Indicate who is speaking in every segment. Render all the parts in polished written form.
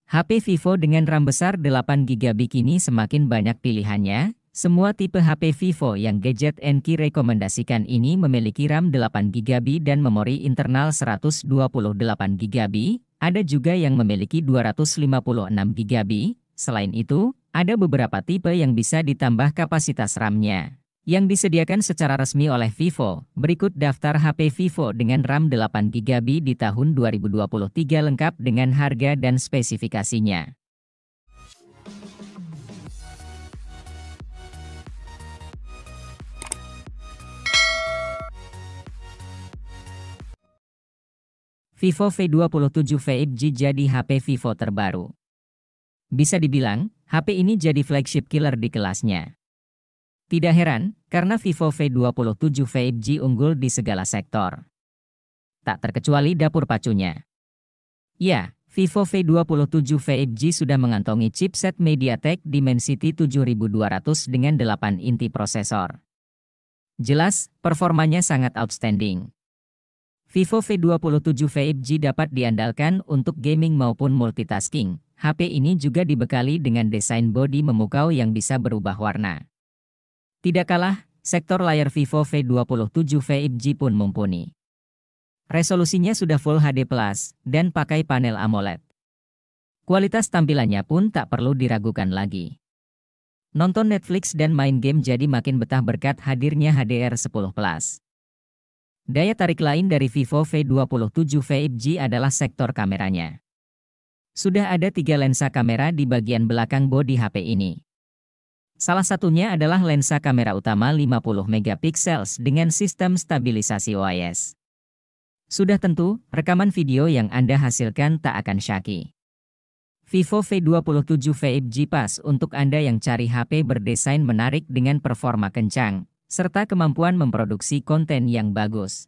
Speaker 1: HP Vivo dengan RAM besar 8GB kini semakin banyak pilihannya. Semua tipe HP Vivo yang Gadget NQ rekomendasikan ini memiliki RAM 8GB dan memori internal 128GB. Ada juga yang memiliki 256GB. Selain itu, ada beberapa tipe yang bisa ditambah kapasitas RAM-nya yang disediakan secara resmi oleh Vivo. Berikut daftar HP Vivo dengan RAM 8GB di tahun 2023 lengkap dengan harga dan spesifikasinya. Vivo V27 5G jadi HP Vivo terbaru. Bisa dibilang, HP ini jadi flagship killer di kelasnya. Tidak heran, karena Vivo V27 5G unggul di segala sektor. Tak terkecuali dapur pacunya. Ya, Vivo V27 5G sudah mengantongi chipset MediaTek Dimensity 7200 dengan 8 inti prosesor. Jelas, performanya sangat outstanding. Vivo V27 5G dapat diandalkan untuk gaming maupun multitasking. HP ini juga dibekali dengan desain bodi memukau yang bisa berubah warna. Tidak kalah, sektor layar Vivo V27 5G pun mumpuni. Resolusinya sudah Full HD+, dan pakai panel AMOLED. Kualitas tampilannya pun tak perlu diragukan lagi. Nonton Netflix dan main game jadi makin betah berkat hadirnya HDR10+. Daya tarik lain dari Vivo V27 5G adalah sektor kameranya. Sudah ada 3 lensa kamera di bagian belakang bodi HP ini. Salah satunya adalah lensa kamera utama 50MP dengan sistem stabilisasi OIS. Sudah tentu, rekaman video yang Anda hasilkan tak akan syaki. Vivo V27 5G pas untuk Anda yang cari HP berdesain menarik dengan performa kencang, serta kemampuan memproduksi konten yang bagus.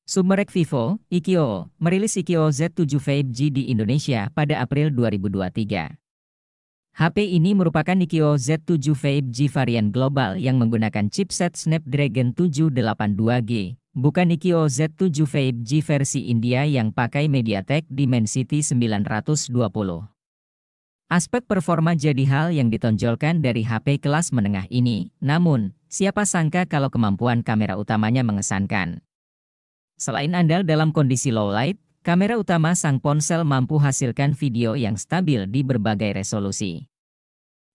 Speaker 1: Submerek Vivo, Ikio, merilis Ikio Z7 5G di Indonesia pada April 2023. HP ini merupakan Ikio Z7 5G varian global yang menggunakan chipset Snapdragon 782G, bukan Ikio Z7 5G versi India yang pakai MediaTek Dimensity 920. Aspek performa jadi hal yang ditonjolkan dari HP kelas menengah ini, namun, siapa sangka kalau kemampuan kamera utamanya mengesankan. Selain andal dalam kondisi low light, kamera utama sang ponsel mampu hasilkan video yang stabil di berbagai resolusi.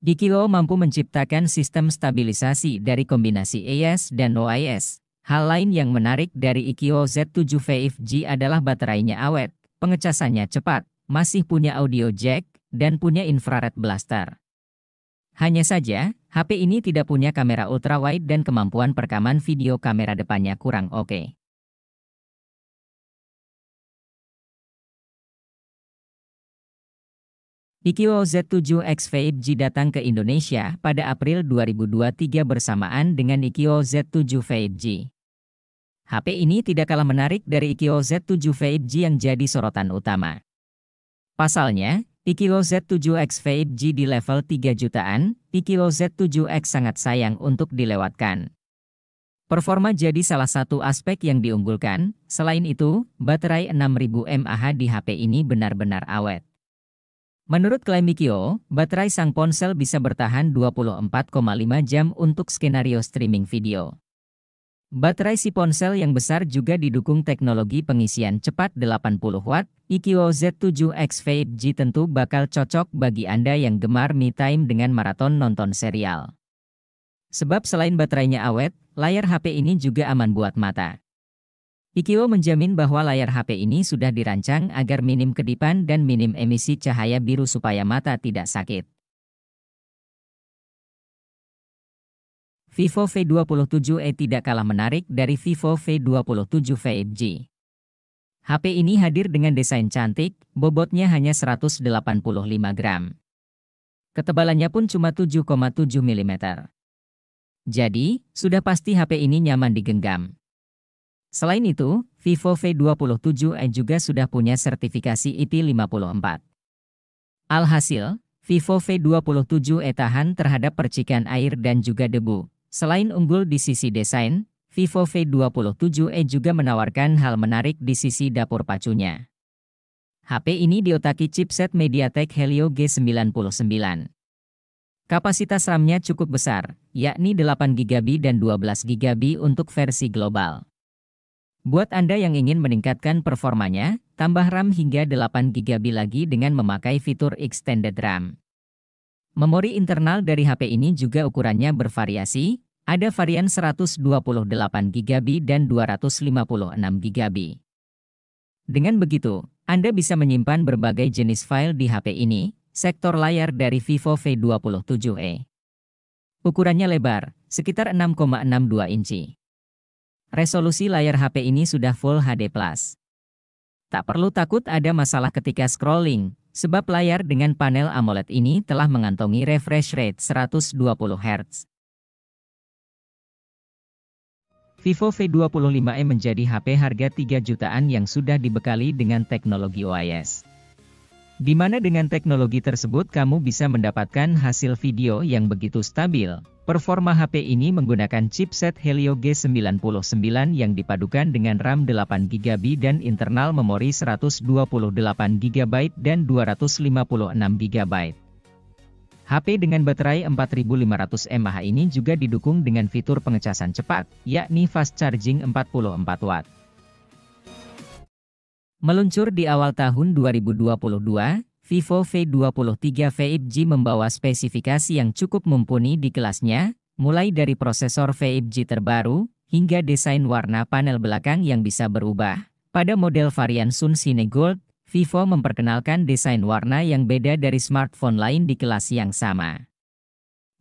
Speaker 1: Ikio mampu menciptakan sistem stabilisasi dari kombinasi AIS dan OIS. Hal lain yang menarik dari Ikio Z7 5G adalah baterainya awet, pengecasannya cepat, masih punya audio jack, dan punya infrared blaster. Hanya saja, HP ini tidak punya kamera ultrawide dan kemampuan perekaman video kamera depannya kurang oke. Ikio Z7X 5G datang ke Indonesia pada April 2023 bersamaan dengan Ikio Z7 5G. HP ini tidak kalah menarik dari Ikio Z7 5G yang jadi sorotan utama. Pasalnya, Ikio Z7X 5G di level 3 jutaan, Ikio Z7X sangat sayang untuk dilewatkan. Performa jadi salah satu aspek yang diunggulkan, selain itu, baterai 6000 mAh di HP ini benar-benar awet. Menurut klaim Ikio, baterai sang ponsel bisa bertahan 24,5 jam untuk skenario streaming video. Baterai si ponsel yang besar juga didukung teknologi pengisian cepat 80 watt. Ikio Z7X 5G tentu bakal cocok bagi Anda yang gemar me time dengan maraton nonton serial. Sebab selain baterainya awet, layar HP ini juga aman buat mata. Ikio menjamin bahwa layar HP ini sudah dirancang agar minim kedipan dan minim emisi cahaya biru supaya mata tidak sakit. Vivo V27e tidak kalah menarik dari Vivo V27 5G. HP ini hadir dengan desain cantik, bobotnya hanya 185 gram. Ketebalannya pun cuma 7,7 mm. Jadi, sudah pasti HP ini nyaman digenggam. Selain itu, Vivo V27e juga sudah punya sertifikasi IP54. Alhasil, Vivo V27e tahan terhadap percikan air dan juga debu. Selain unggul di sisi desain, Vivo V27e juga menawarkan hal menarik di sisi dapur pacunya. HP ini diotaki chipset MediaTek Helio G99. Kapasitas RAM-nya cukup besar, yakni 8GB dan 12GB untuk versi global. Buat Anda yang ingin meningkatkan performanya, tambah RAM hingga 8GB lagi dengan memakai fitur Extended RAM. Memori internal dari HP ini juga ukurannya bervariasi, ada varian 128GB dan 256GB. Dengan begitu, Anda bisa menyimpan berbagai jenis file di HP ini. Sektor layar dari Vivo V27e. Ukurannya lebar, sekitar 6,62 inci. Resolusi layar HP ini sudah Full HD+. Tak perlu takut ada masalah ketika scrolling, sebab layar dengan panel AMOLED ini telah mengantongi refresh rate 120 Hz. Vivo V25e menjadi HP harga 3 jutaan yang sudah dibekali dengan teknologi OIS. Di mana dengan teknologi tersebut kamu bisa mendapatkan hasil video yang begitu stabil. Performa HP ini menggunakan chipset Helio G99 yang dipadukan dengan RAM 8GB dan internal memori 128GB dan 256GB. HP dengan baterai 4500 mAh ini juga didukung dengan fitur pengecasan cepat, yakni fast charging 44 Watt. Meluncur di awal tahun 2022, Vivo V23 5G membawa spesifikasi yang cukup mumpuni di kelasnya, mulai dari prosesor 5G terbaru, hingga desain warna panel belakang yang bisa berubah. Pada model varian Sun Cine Gold, Vivo memperkenalkan desain warna yang beda dari smartphone lain di kelas yang sama.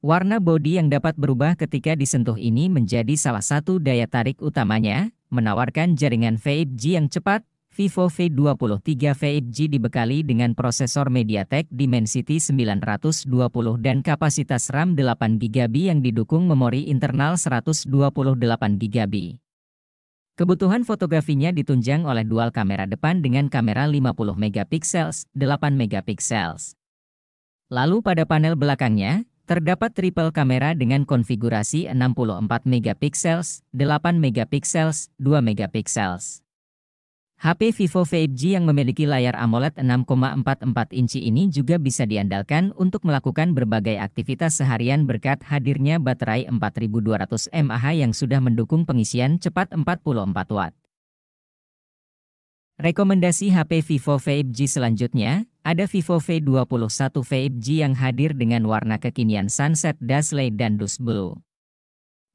Speaker 1: Warna bodi yang dapat berubah ketika disentuh ini menjadi salah satu daya tarik utamanya, menawarkan jaringan 5G yang cepat. Vivo V23 5G dibekali dengan prosesor MediaTek Dimensity 920 dan kapasitas RAM 8GB yang didukung memori internal 128GB. Kebutuhan fotografinya ditunjang oleh dual kamera depan dengan kamera 50MP, 8MP. Lalu pada panel belakangnya, terdapat triple kamera dengan konfigurasi 64MP, 8MP, 2MP. HP Vivo 5G yang memiliki layar AMOLED 6,44 inci ini juga bisa diandalkan untuk melakukan berbagai aktivitas seharian berkat hadirnya baterai 4200 mAh yang sudah mendukung pengisian cepat 44 Watt. Rekomendasi HP Vivo 5G selanjutnya, ada Vivo V21 5G yang hadir dengan warna kekinian Sunset Dazzle dan Dus Blue.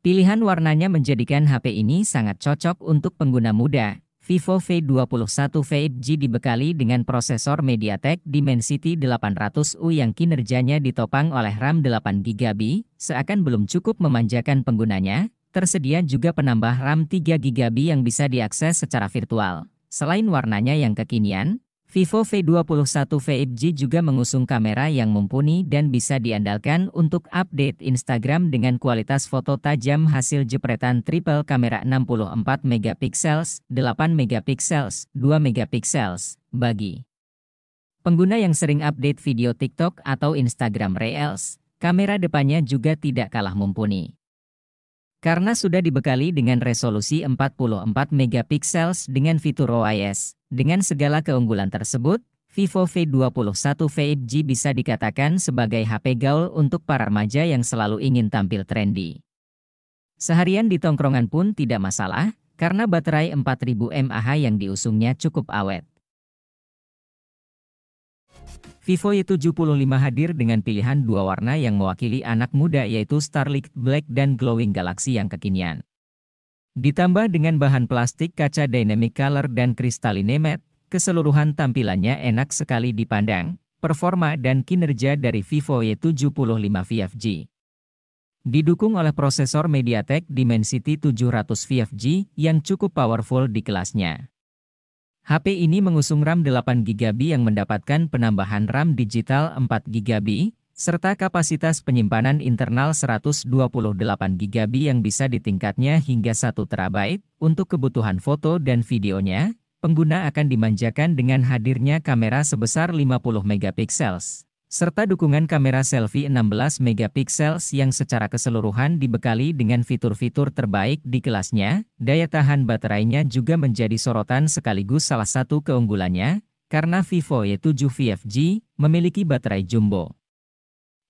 Speaker 1: Pilihan warnanya menjadikan HP ini sangat cocok untuk pengguna muda. Vivo V21 5G dibekali dengan prosesor MediaTek Dimensity 800U yang kinerjanya ditopang oleh RAM 8GB, seakan belum cukup memanjakan penggunanya, tersedia juga penambah RAM 3GB yang bisa diakses secara virtual. Selain warnanya yang kekinian, Vivo V21 5G juga mengusung kamera yang mumpuni dan bisa diandalkan untuk update Instagram dengan kualitas foto tajam hasil jepretan triple kamera 64MP, 8MP, 2MP. Bagi pengguna yang sering update video TikTok atau Instagram Reels, kamera depannya juga tidak kalah mumpuni. Karena sudah dibekali dengan resolusi 44MP dengan fitur OIS, dengan segala keunggulan tersebut, Vivo V21 5G bisa dikatakan sebagai HP gaul untuk para remaja yang selalu ingin tampil trendy. Seharian di tongkrongan pun tidak masalah, karena baterai 4000 mAh yang diusungnya cukup awet. Vivo Y75 hadir dengan pilihan dua warna yang mewakili anak muda yaitu Starlit Black dan Glowing Galaxy yang kekinian. Ditambah dengan bahan plastik kaca Dynamic Color dan Crystalline Matte, keseluruhan tampilannya enak sekali dipandang, performa dan kinerja dari Vivo Y75 5G. Didukung oleh prosesor MediaTek Dimensity 700 5G yang cukup powerful di kelasnya. HP ini mengusung RAM 8GB yang mendapatkan penambahan RAM digital 4GB, serta kapasitas penyimpanan internal 128GB yang bisa ditingkatnya hingga 1 TB. Untuk kebutuhan foto dan videonya, pengguna akan dimanjakan dengan hadirnya kamera sebesar 50MP, serta dukungan kamera selfie 16 megapiksel yang secara keseluruhan dibekali dengan fitur-fitur terbaik di kelasnya. Daya tahan baterainya juga menjadi sorotan sekaligus salah satu keunggulannya, karena Vivo Y7 5G memiliki baterai jumbo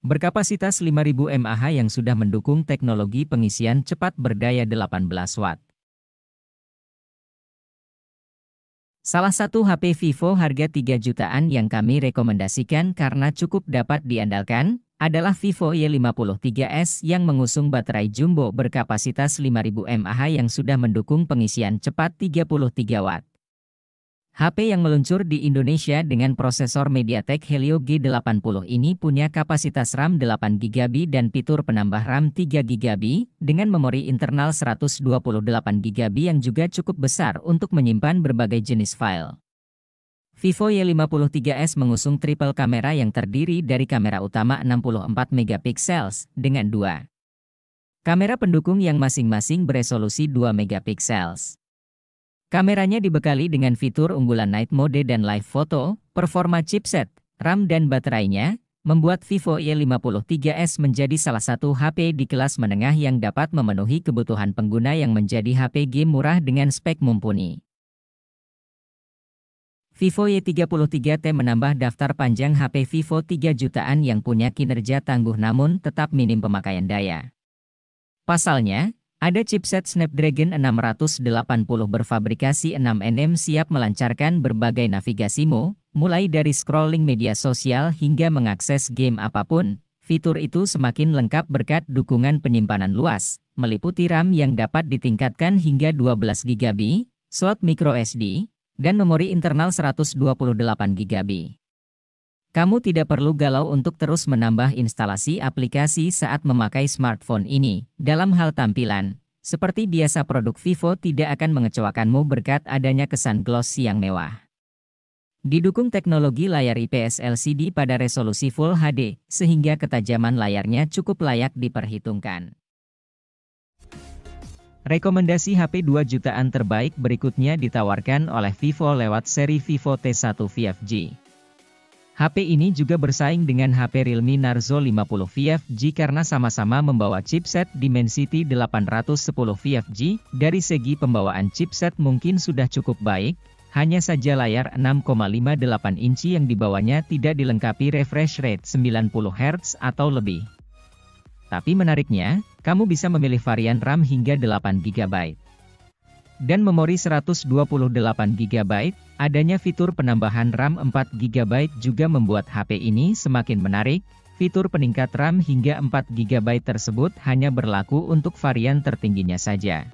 Speaker 1: berkapasitas 5000 mAh yang sudah mendukung teknologi pengisian cepat berdaya 18 watt. Salah satu HP Vivo harga 3 jutaan yang kami rekomendasikan karena cukup dapat diandalkan, adalah Vivo Y53s yang mengusung baterai jumbo berkapasitas 5000 mAh yang sudah mendukung pengisian cepat 33 watt. HP yang meluncur di Indonesia dengan prosesor MediaTek Helio G80 ini punya kapasitas RAM 8GB dan fitur penambah RAM 3GB dengan memori internal 128GB yang juga cukup besar untuk menyimpan berbagai jenis file. Vivo Y53s mengusung triple kamera yang terdiri dari kamera utama 64 megapiksel dengan dua kamera pendukung yang masing-masing beresolusi 2 megapiksel. Kameranya dibekali dengan fitur unggulan Night Mode dan Live Photo. Performa chipset, RAM dan baterainya membuat Vivo Y53s menjadi salah satu HP di kelas menengah yang dapat memenuhi kebutuhan pengguna yang menjadi HP game murah dengan spek mumpuni. Vivo Y33t menambah daftar panjang HP Vivo 3 jutaan yang punya kinerja tangguh namun tetap minim pemakaian daya. Pasalnya, ada chipset Snapdragon 680 berfabrikasi 6nm siap melancarkan berbagai navigasi mulai dari scrolling media sosial hingga mengakses game apapun. Fitur itu semakin lengkap berkat dukungan penyimpanan luas, meliputi RAM yang dapat ditingkatkan hingga 12GB, slot microSD, dan memori internal 128GB. Kamu tidak perlu galau untuk terus menambah instalasi aplikasi saat memakai smartphone ini. Dalam hal tampilan, seperti biasa produk Vivo tidak akan mengecewakanmu berkat adanya kesan gloss yang mewah. Didukung teknologi layar IPS LCD pada resolusi Full HD, sehingga ketajaman layarnya cukup layak diperhitungkan. Rekomendasi HP 2 jutaan terbaik berikutnya ditawarkan oleh Vivo lewat seri Vivo T1 5G. HP ini juga bersaing dengan HP Realme Narzo 50 5G karena sama-sama membawa chipset Dimensity 810 5G. Dari segi pembawaan chipset mungkin sudah cukup baik, hanya saja layar 6,58 inci yang dibawanya tidak dilengkapi refresh rate 90 Hz atau lebih. Tapi menariknya, kamu bisa memilih varian RAM hingga 8GB. Dan memori 128GB, adanya fitur penambahan RAM 4GB juga membuat HP ini semakin menarik. Fitur peningkat RAM hingga 4GB tersebut hanya berlaku untuk varian tertingginya saja.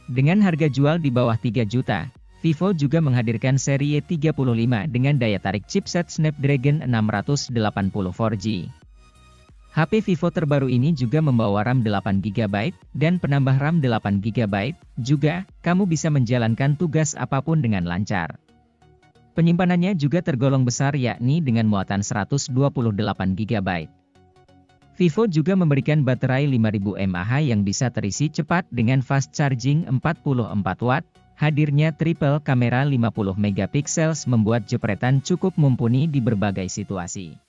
Speaker 1: Dengan harga jual di bawah 3 juta, Vivo juga menghadirkan seri Y35 dengan daya tarik chipset Snapdragon 680 4G. HP Vivo terbaru ini juga membawa RAM 8GB dan penambah RAM 8GB, juga, kamu bisa menjalankan tugas apapun dengan lancar. Penyimpanannya juga tergolong besar yakni dengan muatan 128GB. Vivo juga memberikan baterai 5000 mAh yang bisa terisi cepat dengan fast charging 44 watt. Hadirnya triple kamera 50 megapiksel membuat jepretan cukup mumpuni di berbagai situasi.